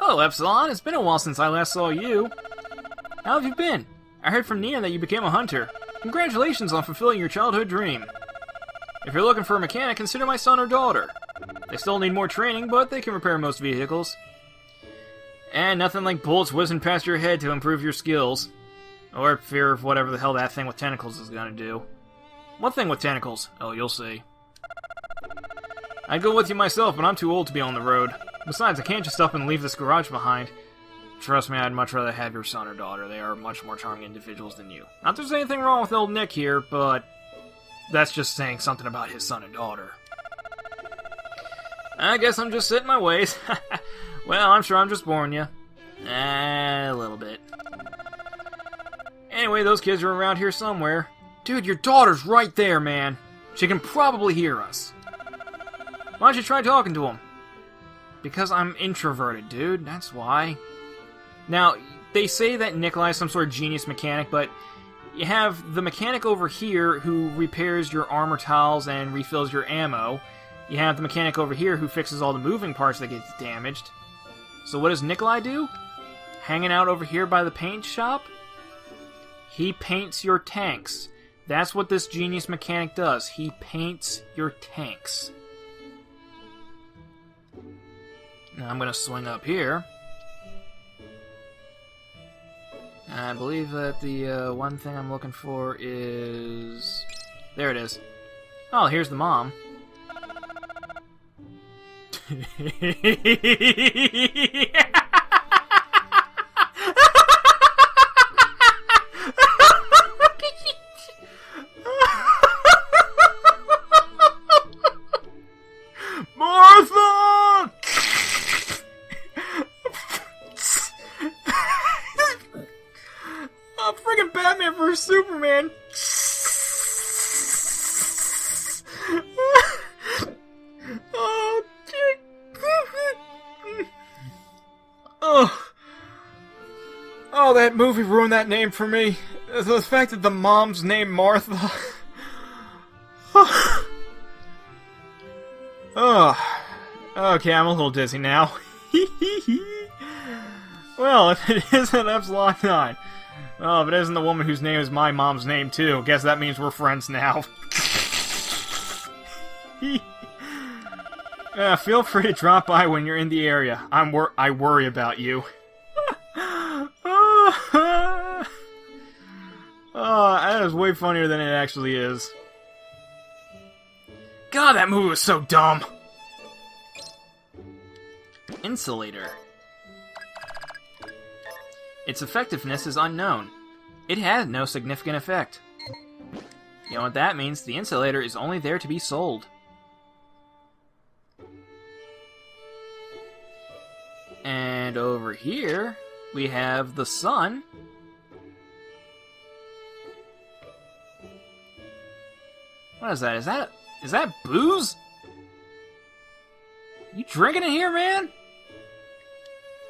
Hello, Epsilon. It's been a while since I last saw you. How have you been? I heard from Nia that you became a hunter. Congratulations on fulfilling your childhood dream. If you're looking for a mechanic, consider my son or daughter. They still need more training, but they can repair most vehicles. And nothing like bullets whizzing past your head to improve your skills. Or fear of whatever the hell that thing with tentacles is gonna do. What thing with tentacles? Oh, you'll see. I'd go with you myself, but I'm too old to be on the road. Besides, I can't just up and leave this garage behind. Trust me, I'd much rather have your son or daughter. They are much more charming individuals than you. Not that there's anything wrong with old Nick here, but that's just saying something about his son and daughter. I guess I'm just set in my ways. Well, I'm sure I'm just boring you. A little bit. Anyway, those kids are around here somewhere. Dude, your daughter's right there, man. She can probably hear us. Why don't you try talking to him? Because I'm introverted, dude. That's why. Now, they say that Nikolai is some sort of genius mechanic, but you have the mechanic over here who repairs your armor tiles and refills your ammo. You have the mechanic over here who fixes all the moving parts that get damaged. So what does Nikolai do? Hanging out over here by the paint shop? He paints your tanks. That's what this genius mechanic does. He paints your tanks. Now I'm going to swing up here. I believe that the one thing I'm looking for is... There it is. Oh, here's the mom. Martha! I'm friggin' Batman vs Superman. Oh, oh, that movie ruined that name for me. The fact that the mom's named Martha. Oh, okay, I'm a little dizzy now. Well, if it isn't Epsilon 9. Oh, if it isn't the woman whose name is my mom's name, too. Guess that means we're friends now. Feel free to drop by when you're in the area. I worry about you. Oh, that is way funnier than it actually is. God, that movie was so dumb! Insulator. Its effectiveness is unknown. It had no significant effect. You know what that means? The insulator is only there to be sold. And over here, we have the sun. What is that? Is that booze? You drinking it here, man?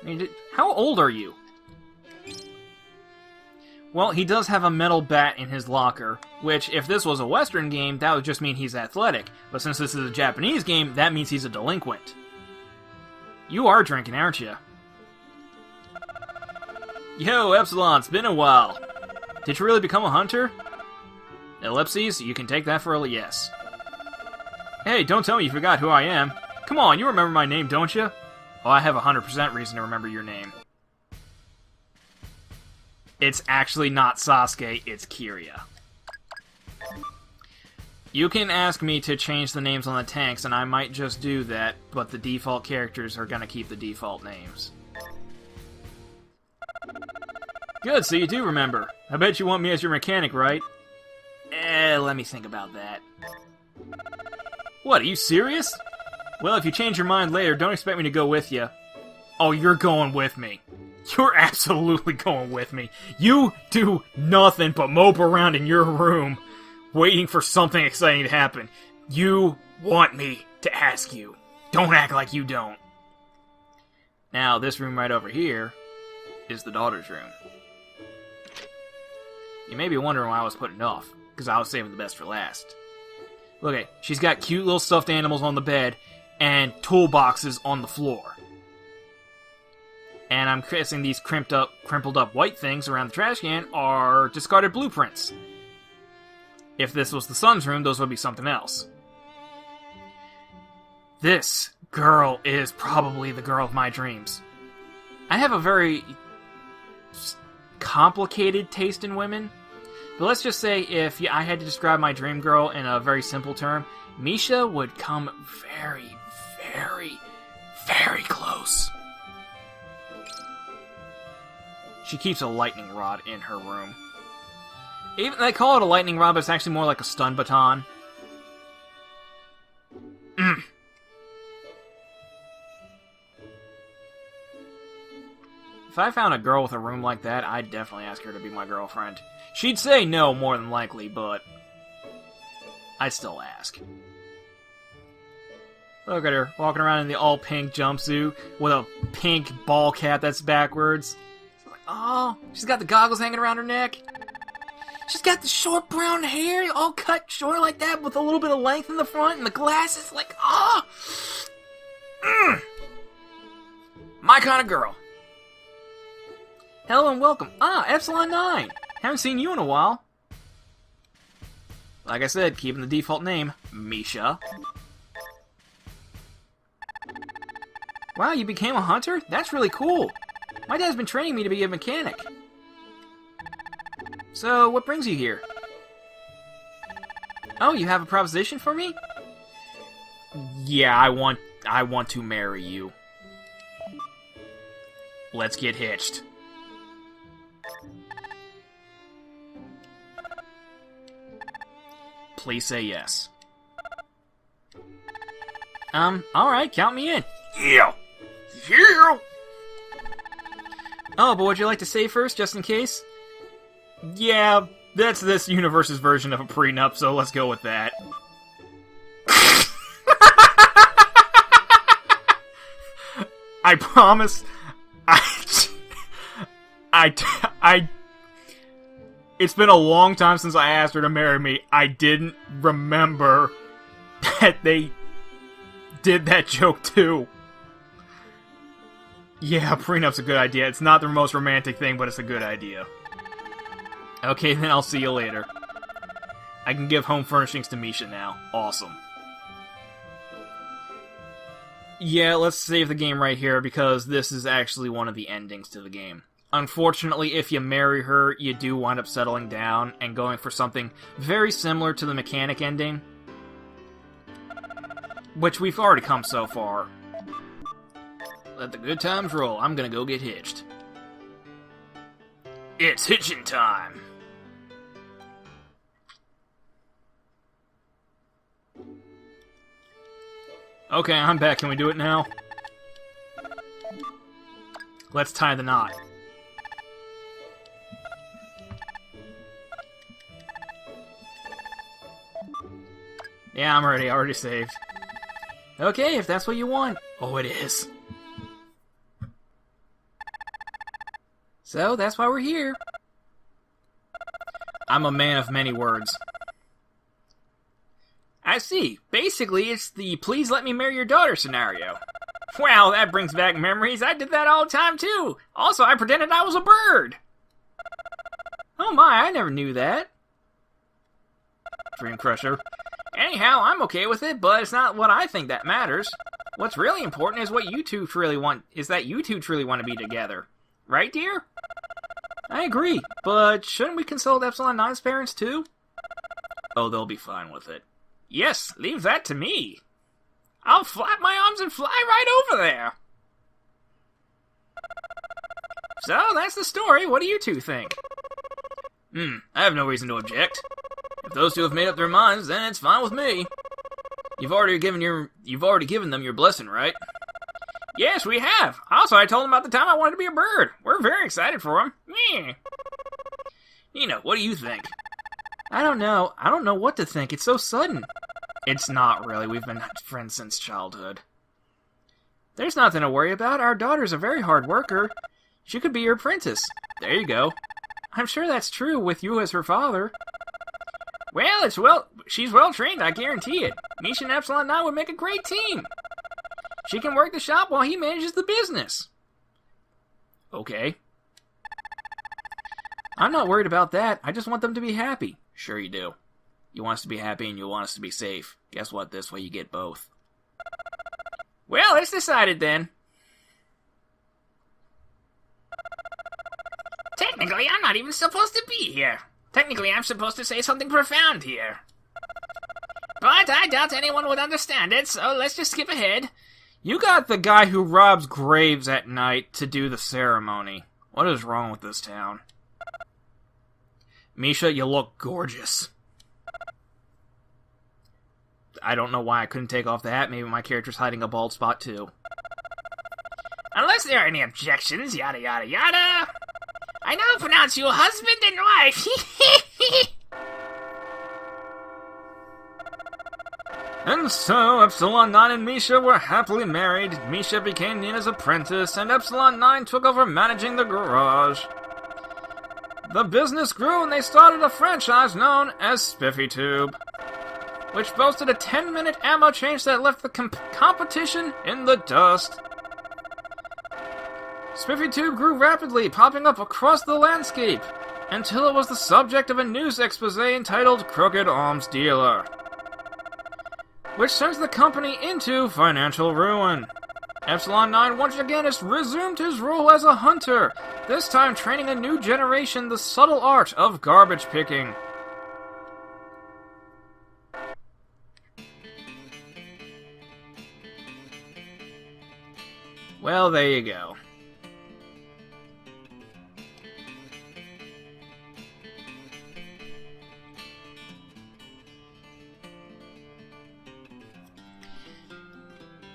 I mean, how old are you? Well, he does have a metal bat in his locker, which, if this was a Western game, that would just mean he's athletic. But since this is a Japanese game, that means he's a delinquent. You are drinking, aren't you? Yo, Epsilon, it's been a while. Did you really become a hunter? Ellipses, you can take that for a yes. Hey, don't tell me you forgot who I am. Come on, you remember my name, don't you? Oh, I have 100% reason to remember your name. It's actually not Sasuke, it's Kiryu. You can ask me to change the names on the tanks, and I might just do that, but the default characters are gonna keep the default names. Good, so you do remember. I bet you want me as your mechanic, right? Let me think about that. What, are you serious? Well, if you change your mind later, don't expect me to go with you. Oh, you're going with me. You're absolutely going with me. You do nothing but mope around in your room, waiting for something exciting to happen. You want me to ask you. Don't act like you don't. Now, this room right over here is the daughter's room. You may be wondering why I was putting it off, because I was saving the best for last. Look at it. She's got cute little stuffed animals on the bed, and toolboxes on the floor. And I'm guessing these crumpled up white things around the trash can are discarded blueprints. If this was the sun's room, those would be something else. This girl is probably the girl of my dreams. I have a very complicated taste in women, but let's just say if I had to describe my dream girl in a very simple term, Misha would come very, very, very close. She keeps a lightning rod in her room. Even they call it a lightning rod, but it's actually more like a stun baton. If I found a girl with a room like that, I'd definitely ask her to be my girlfriend. She'd say no, more than likely, but I'd still ask. Look at her, walking around in the all-pink jumpsuit with a pink ball cap that's backwards. Oh, she's got the goggles hanging around her neck. She's got the short brown hair, all cut short like that, with a little bit of length in the front, and the glasses, like, my kind of girl. Hello and welcome. Epsilon 9. Haven't seen you in a while. Like I said, keeping the default name, Misha. Wow, you became a hunter? That's really cool. My dad's been training me to be a mechanic. So, what brings you here? Oh, you have a proposition for me? Yeah, I want to marry you. Let's get hitched. Please say yes. Alright, count me in. Yeah! Yeah! Oh, but would you like to say first, just in case? Yeah, that's this universe's version of a prenup, so let's go with that. I promise, it's been a long time since I asked her to marry me. I didn't remember that they did that joke too. Yeah, prenup's a good idea. It's not the most romantic thing, but it's a good idea. Okay, then I'll see you later. I can give home furnishings to Misha now. Awesome. Yeah, let's save the game right here, because this is actually one of the endings to the game. Unfortunately, if you marry her, you do wind up settling down and going for something very similar to the mechanic ending, which we've already come so far. Let the good times roll. I'm gonna go get hitched. It's hitching time! Okay, I'm back. Can we do it now? Let's tie the knot. Yeah, I'm ready. I already saved. Okay, if that's what you want. Oh, it is. So, that's why we're here. I'm a man of many words. I see. Basically, it's the please let me marry your daughter scenario. Wow, that brings back memories. I did that all the time, too. Also, I pretended I was a bird. Oh my, I never knew that. Dream Crusher. Anyhow, I'm okay with it, but it's not what I think that matters. What's really important is what you two truly want, is that you two truly want to be together. Right, dear? I agree, but shouldn't we consult Epsilon 9's parents, too? Oh, they'll be fine with it. Yes, leave that to me. I'll flap my arms and fly right over there. So, that's the story. What do you two think? I have no reason to object. If those two have made up their minds, then it's fine with me. You've already given them your blessing, right? Yes, we have. Also, I told them about the time I wanted to be a bird. We're very excited for them. Yeah. Nina, what do you think? I don't know. I don't know what to think. It's so sudden. It's not really. We've been friends since childhood. There's nothing to worry about. Our daughter's a very hard worker. She could be your apprentice. There you go. I'm sure that's true with you as her father. Well, she's well trained, I guarantee it. Misha and Epsilon 9 would make a great team. She can work the shop while he manages the business. Okay. I'm not worried about that. I just want them to be happy. Sure you do. You want us to be happy and you want us to be safe. Guess what? This way you get both. Well, it's decided then. Technically, I'm not even supposed to be here. Technically, I'm supposed to say something profound here. But I doubt anyone would understand it, so let's just skip ahead. You got the guy who robs graves at night to do the ceremony. What is wrong with this town? Misha, you look gorgeous. I don't know why I couldn't take off the hat. Maybe my character's hiding a bald spot, too. Unless there are any objections, yada yada yada. I now pronounce you husband and wife. And so, Epsilon 9 and Misha were happily married. Misha became Nina's apprentice, and Epsilon 9 took over managing the garage. The business grew, and they started a franchise known as Spiffy Tube, which boasted a 10-minute ammo change that left the competition in the dust. Spiffy Tube grew rapidly, popping up across the landscape, until it was the subject of a news expose entitled Crooked Arms Dealer, which sends the company into financial ruin. Epsilon 9 once again has resumed his role as a hunter, this time training a new generation the subtle art of garbage picking. Well, there you go.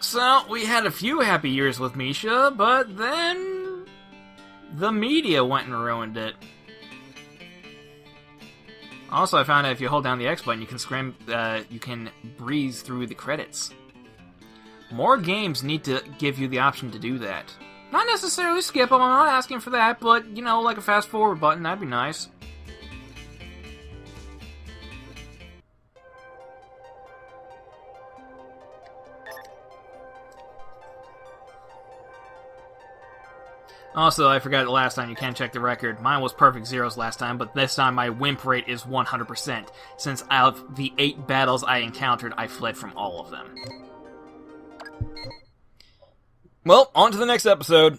So, we had a few happy years with Misha, but then the media went and ruined it. Also, I found out if you hold down the X button, you can breeze through the credits. More games need to give you the option to do that. Not necessarily skip them, I'm not asking for that, but, you know, like a fast forward button, that'd be nice. Also, I forgot last time, you can check the record. Mine was perfect zeros last time, but this time my wimp rate is 100%. Since out of the 8 battles I encountered, I fled from all of them. Well, on to the next episode.